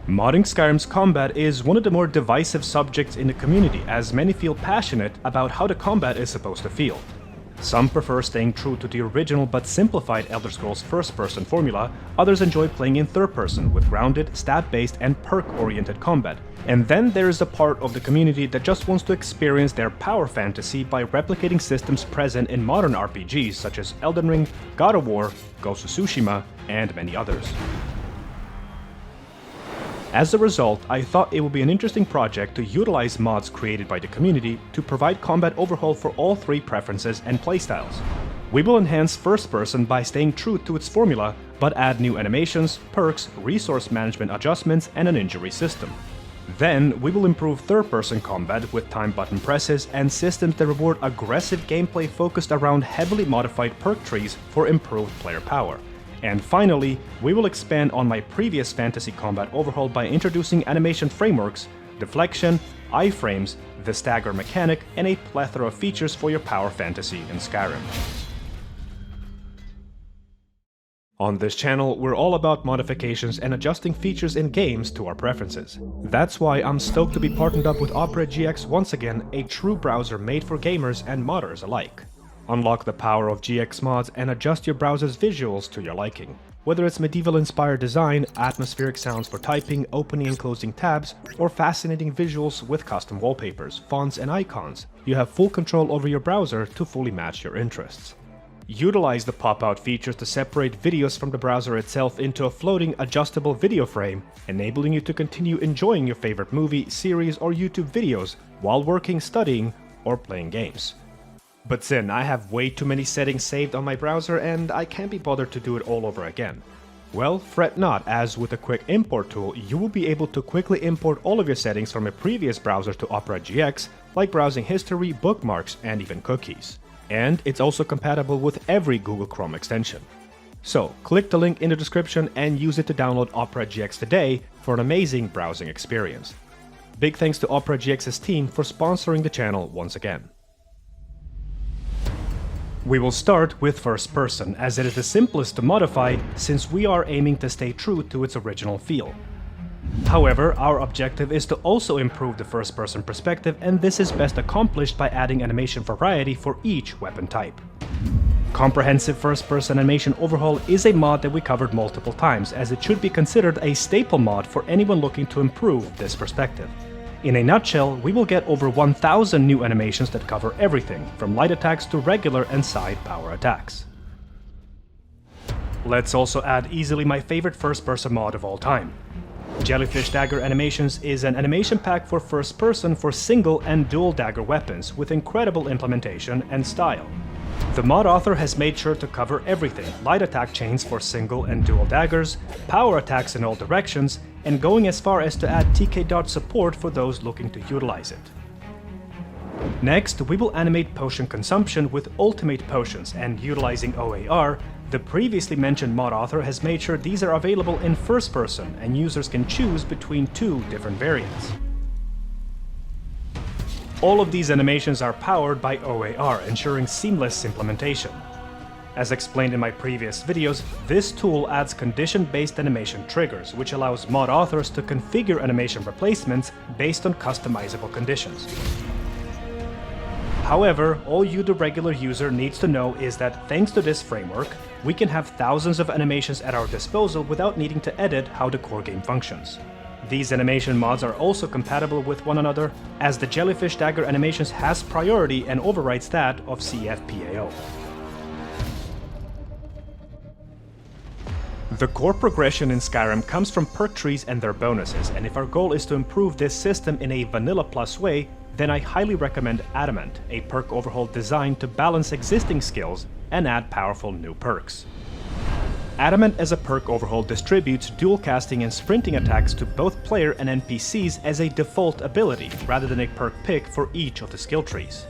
Modding Skyrim's combat is one of the more divisive subjects in the community, as many feel passionate about how the combat is supposed to feel. Some prefer staying true to the original but simplified Elder Scrolls first-person formula, others enjoy playing in third-person with grounded, stat-based and perk-oriented combat. And then there is a part of the community that just wants to experience their power fantasy by replicating systems present in modern RPGs such as Elden Ring, God of War, Ghost of Tsushima, and many others. As a result, I thought it would be an interesting project to utilize mods created by the community to provide combat overhaul for all three preferences and playstyles. We will enhance first person by staying true to its formula, but add new animations, perks, resource management adjustments, and an injury system. Then, we will improve third person combat with time button presses and systems that reward aggressive gameplay focused around heavily modified perk trees for improved player power. And finally, we will expand on my previous fantasy combat overhaul by introducing animation frameworks, deflection, iframes, the stagger mechanic, and a plethora of features for your power fantasy in Skyrim. On this channel, we're all about modifications and adjusting features in games to our preferences. That's why I'm stoked to be partnered up with Opera GX once again, a true browser made for gamers and modders alike. Unlock the power of GX mods and adjust your browser's visuals to your liking. Whether it's medieval-inspired design, atmospheric sounds for typing, opening and closing tabs, or fascinating visuals with custom wallpapers, fonts and icons, you have full control over your browser to fully match your interests. Utilize the pop-out features to separate videos from the browser itself into a floating adjustable video frame, enabling you to continue enjoying your favorite movie, series or YouTube videos while working, studying, or playing games. But then, I have way too many settings saved on my browser and I can't be bothered to do it all over again. Well, fret not, as with a quick import tool, you will be able to quickly import all of your settings from a previous browser to Opera GX, like browsing history, bookmarks, and even cookies. And it's also compatible with every Google Chrome extension. So, click the link in the description and use it to download Opera GX today for an amazing browsing experience. Big thanks to Opera GX's team for sponsoring the channel once again. We will start with first person, as it is the simplest to modify since we are aiming to stay true to its original feel. However, our objective is to also improve the first person perspective, and this is best accomplished by adding animation variety for each weapon type. Comprehensive first person animation overhaul is a mod that we covered multiple times, as it should be considered a staple mod for anyone looking to improve this perspective. In a nutshell, we will get over 1,000 new animations that cover everything, from light attacks to regular and side power attacks. Let's also add easily my favorite first-person mod of all time. Jellyfish Dagger Animations is an animation pack for first person for single and dual dagger weapons with incredible implementation and style. The mod author has made sure to cover everything: light attack chains for single and dual daggers, power attacks in all directions, and going as far as to add TK dot support for those looking to utilize it. Next, we will animate potion consumption with ultimate potions, and utilizing OAR, the previously mentioned mod author has made sure these are available in first person and users can choose between two different variants. All of these animations are powered by OAR, ensuring seamless implementation. As explained in my previous videos, this tool adds condition-based animation triggers, which allows mod authors to configure animation replacements based on customizable conditions. However, all you the regular user needs to know is that thanks to this framework, we can have thousands of animations at our disposal without needing to edit how the core game functions. These animation mods are also compatible with one another, as the Jellyfish Dagger Animations has priority and overrides that of CFPAO. The core progression in Skyrim comes from perk trees and their bonuses, and if our goal is to improve this system in a vanilla plus way, then I highly recommend Adamant, a perk overhaul designed to balance existing skills and add powerful new perks. Adamant as a perk overhaul distributes dual casting and sprinting attacks to both player and NPCs as a default ability, rather than a perk pick for each of the skill trees.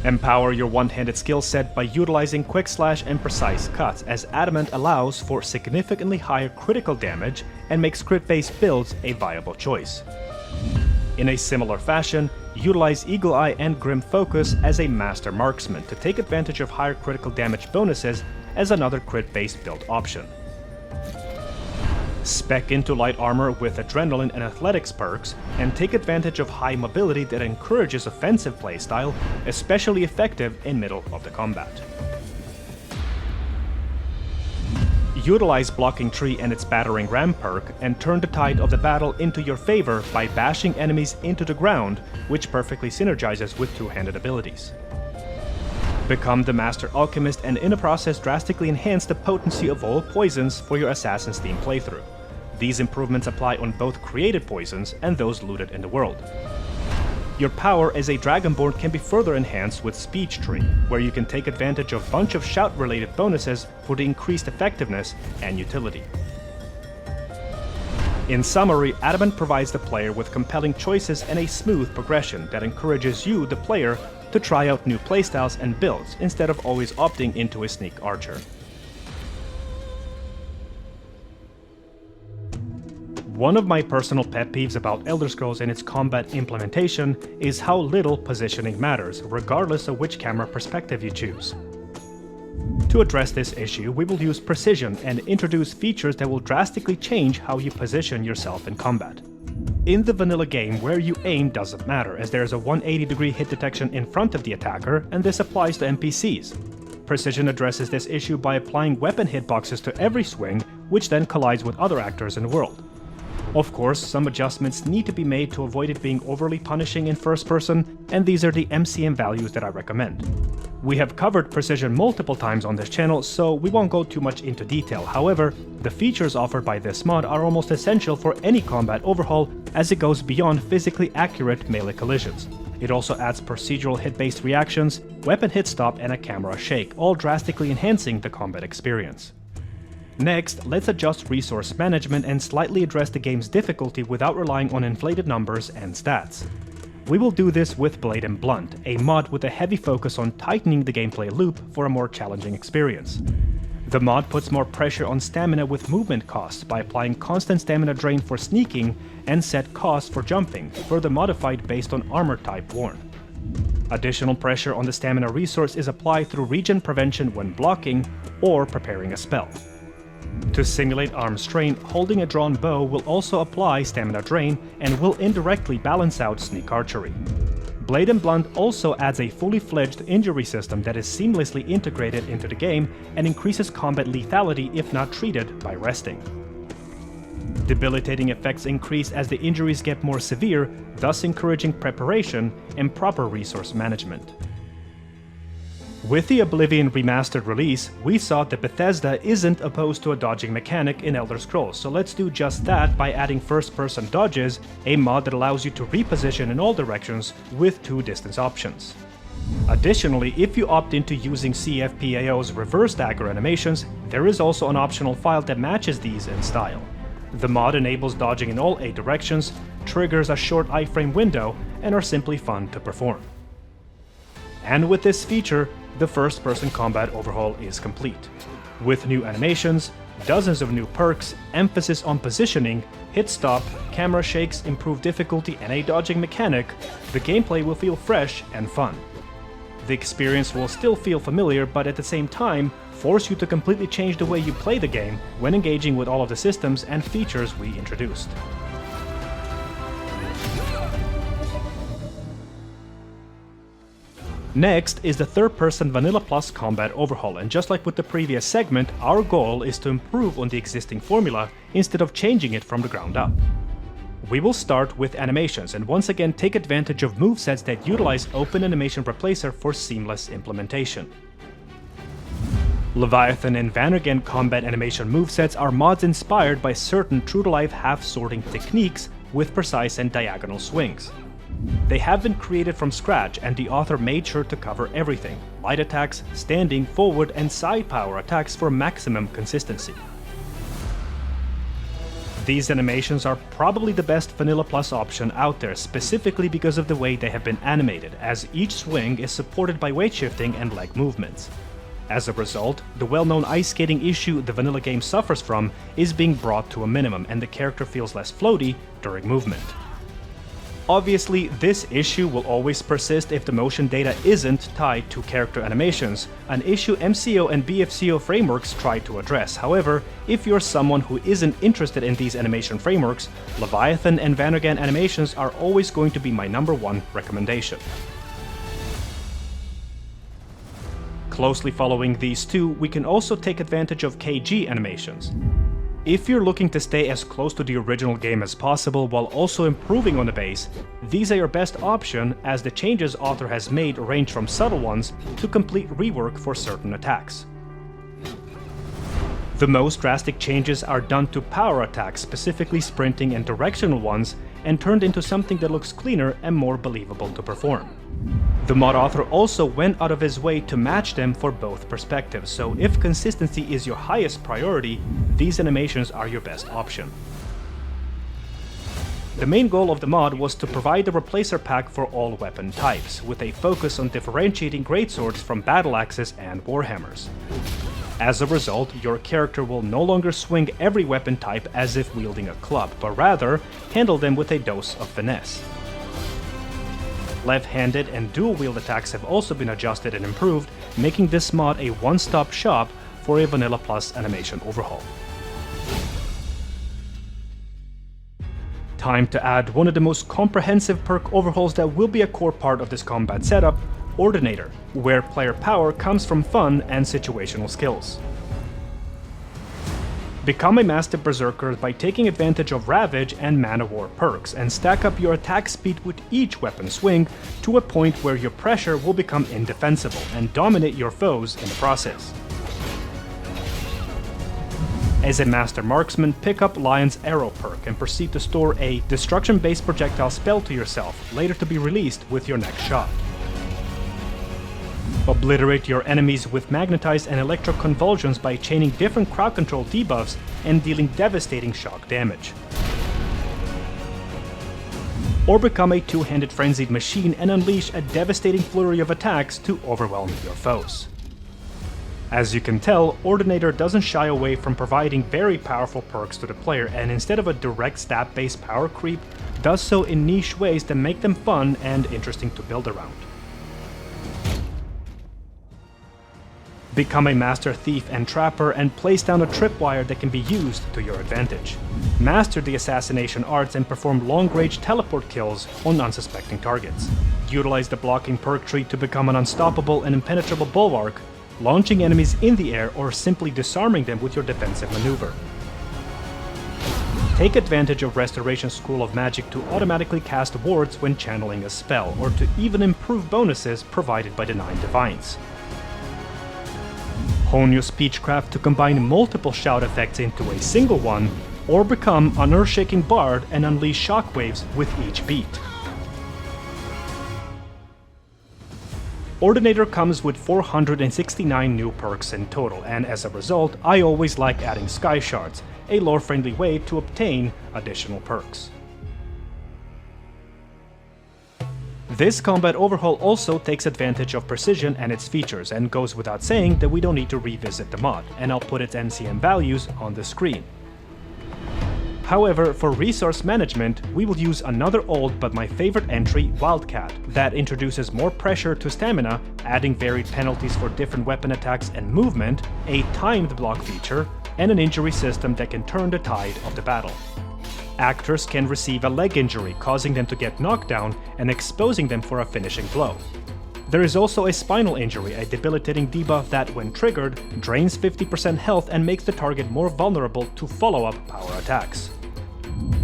Empower your one-handed skill set by utilizing quick slash and precise cuts, as Adamant allows for significantly higher critical damage and makes crit-based builds a viable choice. In a similar fashion, utilize Eagle Eye and Grim Focus as a master marksman to take advantage of higher critical damage bonuses as another crit-based build option. Spec into light armor with adrenaline and athletics perks, and take advantage of high mobility that encourages offensive playstyle, especially effective in middle of the combat. Utilize Blocking Tree and its Battering Ram perk and turn the tide of the battle into your favor by bashing enemies into the ground, which perfectly synergizes with two-handed abilities. Become the Master Alchemist and in the process drastically enhance the potency of all poisons for your Assassin's Theme playthrough. These improvements apply on both created poisons and those looted in the world. Your power as a Dragonborn can be further enhanced with Speech Tree, where you can take advantage of a bunch of shout-related bonuses for the increased effectiveness and utility. In summary, Adamant provides the player with compelling choices and a smooth progression that encourages you, the player, to try out new playstyles and builds instead of always opting into a sneak archer. One of my personal pet peeves about Elder Scrolls and its combat implementation is how little positioning matters, regardless of which camera perspective you choose. To address this issue, we will use precision and introduce features that will drastically change how you position yourself in combat. In the vanilla game, where you aim doesn't matter, as there is a 180-degree hit detection in front of the attacker, and this applies to NPCs. Precision addresses this issue by applying weapon hitboxes to every swing, which then collides with other actors in the world. Of course, some adjustments need to be made to avoid it being overly punishing in first person, and these are the MCM values that I recommend. We have covered precision multiple times on this channel, so we won't go too much into detail. However, the features offered by this mod are almost essential for any combat overhaul, as it goes beyond physically accurate melee collisions. It also adds procedural hit-based reactions, weapon hit stop, and a camera shake, all drastically enhancing the combat experience. Next, let's adjust resource management and slightly address the game's difficulty without relying on inflated numbers and stats. We will do this with Blade and Blunt, a mod with a heavy focus on tightening the gameplay loop for a more challenging experience. The mod puts more pressure on stamina with movement costs by applying constant stamina drain for sneaking and set costs for jumping, further modified based on armor type worn. Additional pressure on the stamina resource is applied through regen prevention when blocking or preparing a spell. To simulate arm strain, holding a drawn bow will also apply stamina drain and will indirectly balance out sneak archery. Blade and Blunt also adds a fully fledged injury system that is seamlessly integrated into the game and increases combat lethality if not treated by resting. Debilitating effects increase as the injuries get more severe, thus encouraging preparation and proper resource management. With the Oblivion Remastered release, we saw that Bethesda isn't opposed to a dodging mechanic in Elder Scrolls, so let's do just that by adding first-person dodges, a mod that allows you to reposition in all directions with 2 distance options. Additionally, if you opt into using CFPAO's reverse dagger animations, there is also an optional file that matches these in style. The mod enables dodging in all 8 directions, triggers a short iframe window, and are simply fun to perform. And with this feature, the first-person combat overhaul is complete. With new animations, dozens of new perks, emphasis on positioning, hit stop, camera shakes, improved difficulty, and a dodging mechanic, the gameplay will feel fresh and fun. The experience will still feel familiar, but at the same time, force you to completely change the way you play the game when engaging with all of the systems and features we introduced. Next is the third-person Vanilla Plus Combat Overhaul, and just like with the previous segment, our goal is to improve on the existing formula instead of changing it from the ground up. We will start with animations and once again take advantage of movesets that utilize Open Animation Replacer for seamless implementation. Leviathan and Vannergan combat animation movesets are mods inspired by certain true-to-life half-sorting techniques with precise and diagonal swings. They have been created from scratch, and the author made sure to cover everything: light attacks, standing, forward, and side power attacks for maximum consistency. These animations are probably the best Vanilla Plus option out there, specifically because of the way they have been animated, as each swing is supported by weight shifting and leg movements. As a result, the well-known ice skating issue the vanilla game suffers from is being brought to a minimum, and the character feels less floaty during movement. Obviously, this issue will always persist if the motion data isn't tied to character animations, an issue MCO and BFCO frameworks try to address. However, if you're someone who isn't interested in these animation frameworks, Leviathan and Vanagan animations are always going to be my #1 recommendation. Closely following these two, we can also take advantage of KG animations. If you're looking to stay as close to the original game as possible while also improving on the base, these are your best option, as the changes author has made range from subtle ones to complete rework for certain attacks. The most drastic changes are done to power attacks, specifically sprinting and directional ones, and turned into something that looks cleaner and more believable to perform. The mod author also went out of his way to match them for both perspectives, so if consistency is your highest priority, these animations are your best option. The main goal of the mod was to provide a replacer pack for all weapon types, with a focus on differentiating greatswords from battle axes and warhammers. As a result, your character will no longer swing every weapon type as if wielding a club, but rather handle them with a dose of finesse. Left-handed and dual-wield attacks have also been adjusted and improved, making this mod a one-stop shop for a Vanilla Plus animation overhaul. Time to add one of the most comprehensive perk overhauls that will be a core part of this combat setup, Ordinator, where player power comes from fun and situational skills. Become a Master Berserker by taking advantage of Ravage and Mana War perks, and stack up your attack speed with each weapon swing to a point where your pressure will become indefensible and dominate your foes in the process. As a Master Marksman, pick up Lion's Arrow perk and proceed to store a destruction-based projectile spell to yourself, later to be released with your next shot. Obliterate your enemies with magnetized and electro convulsions by chaining different crowd control debuffs and dealing devastating shock damage. Or become a two-handed frenzied machine and unleash a devastating flurry of attacks to overwhelm your foes. As you can tell, Ordinator doesn't shy away from providing very powerful perks to the player, and instead of a direct stat-based power creep, does so in niche ways that make them fun and interesting to build around. Become a Master Thief and Trapper and place down a tripwire that can be used to your advantage. Master the assassination arts and perform long-range teleport kills on unsuspecting targets. Utilize the blocking perk tree to become an unstoppable and impenetrable bulwark, launching enemies in the air or simply disarming them with your defensive maneuver. Take advantage of Restoration School of Magic to automatically cast wards when channeling a spell, or to even improve bonuses provided by the 9 Divines. Hone your speechcraft to combine multiple shout effects into a single one, or become an earth-shaking bard and unleash shockwaves with each beat. Ordinator comes with 469 new perks in total, and as a result, I always like adding Sky Shards, a lore-friendly way to obtain additional perks. This combat overhaul also takes advantage of precision and its features, and goes without saying that we don't need to revisit the mod, and I'll put its NCM values on the screen. However, for resource management, we will use another old but my favorite entry, Wildcat, that introduces more pressure to stamina, adding varied penalties for different weapon attacks and movement, a timed block feature, and an injury system that can turn the tide of the battle. Actors can receive a leg injury, causing them to get knocked down and exposing them for a finishing blow. There is also a spinal injury, a debilitating debuff that, when triggered, drains 50% health and makes the target more vulnerable to follow-up power attacks.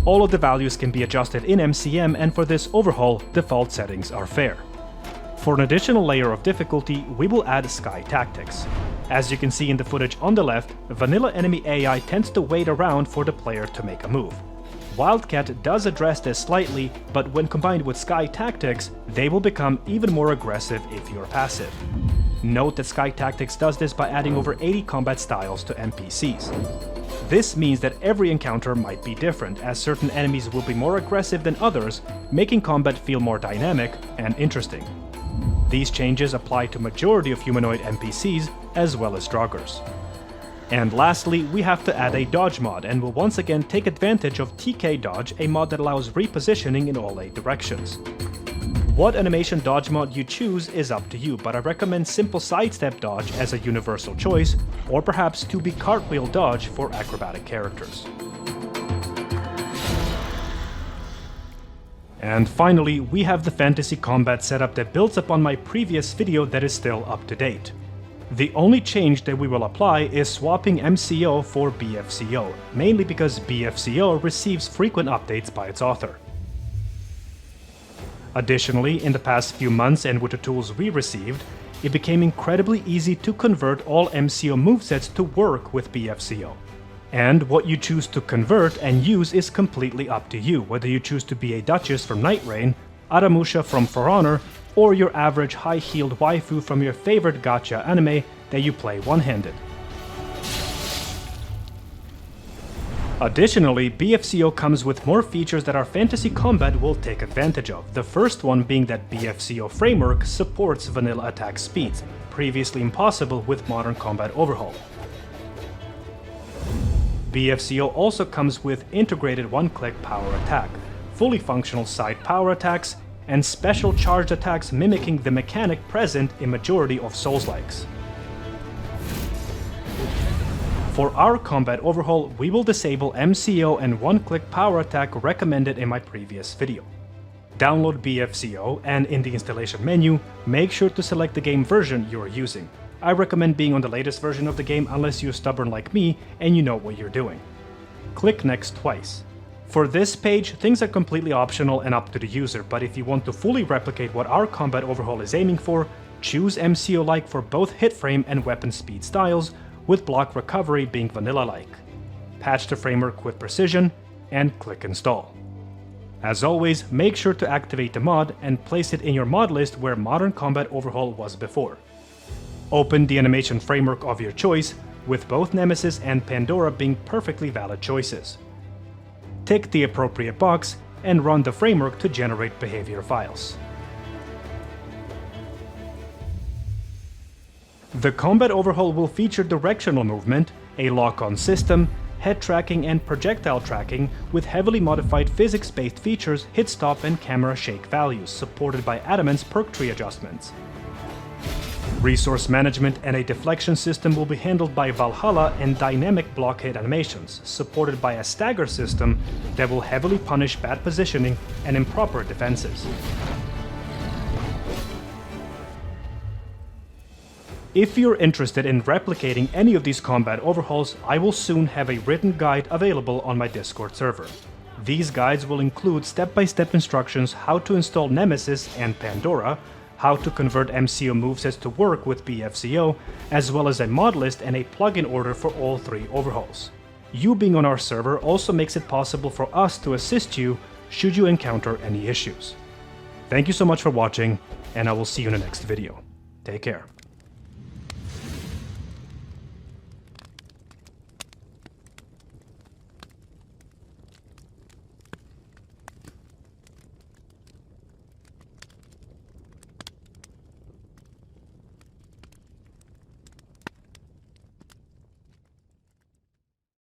All of the values can be adjusted in MCM, and for this overhaul, default settings are fair. For an additional layer of difficulty, we will add Sky Tactics. As you can see in the footage on the left, vanilla enemy AI tends to wait around for the player to make a move. Wildcat does address this slightly, but when combined with Sky Tactics, they will become even more aggressive if you're passive. Note that Sky Tactics does this by adding over 80 combat styles to NPCs. This means that every encounter might be different, as certain enemies will be more aggressive than others, making combat feel more dynamic and interesting. These changes apply to majority of humanoid NPCs as well as Draugrs. And lastly, we have to add a dodge mod, and will once again take advantage of TK Dodge, a mod that allows repositioning in all 8 directions. What animation dodge mod you choose is up to you, but I recommend simple sidestep dodge as a universal choice, or perhaps 2B cartwheel dodge for acrobatic characters. And finally, we have the fantasy combat setup that builds upon my previous video that is still up to date. The only change that we will apply is swapping MCO for BFCO, mainly because BFCO receives frequent updates by its author. Additionally, in the past few months and with the tools we received, it became incredibly easy to convert all MCO movesets to work with BFCO. And what you choose to convert and use is completely up to you, whether you choose to be a Duchess from Night Rain, Aramusha from For Honor, or your average high-heeled waifu from your favorite gacha anime that you play one-handed. Additionally, BFCO comes with more features that our fantasy combat will take advantage of, the first one being that BFCO framework supports vanilla attack speeds, previously impossible with modern combat overhaul. BFCO also comes with integrated one-click power attack, fully functional side power attacks, and special charged attacks mimicking the mechanic present in majority of Souls-likes. For our combat overhaul, we will disable MCO and one-click power attack recommended in my previous video. Download BFCO, and in the installation menu, make sure to select the game version you are using. I recommend being on the latest version of the game unless you're stubborn like me and you know what you're doing. Click Next twice. For this page, things are completely optional and up to the user, but if you want to fully replicate what our combat overhaul is aiming for, choose MCO-like for both hit frame and weapon speed styles, with block recovery being vanilla-like. Patch the framework with precision, and click Install. As always, make sure to activate the mod and place it in your mod list where Modern Combat Overhaul was before. Open the animation framework of your choice, with both Nemesis and Pandora being perfectly valid choices. Tick the appropriate box and run the framework to generate behavior files. The combat overhaul will feature directional movement, a lock-on system, head tracking and projectile tracking with heavily modified physics-based features, hit stop and camera shake values, supported by Adamant's perk tree adjustments. Resource management and a deflection system will be handled by Valhalla and dynamic blockade animations, supported by a stagger system that will heavily punish bad positioning and improper defenses. If you're interested in replicating any of these combat overhauls, I will soon have a written guide available on my Discord server. These guides will include step-by-step instructions how to install Nemesis and Pandora, how to convert MCO movesets to work with BFCO, as well as a mod list and a plugin order for all 3 overhauls. You being on our server also makes it possible for us to assist you should you encounter any issues. Thank you so much for watching, and I will see you in the next video. Take care.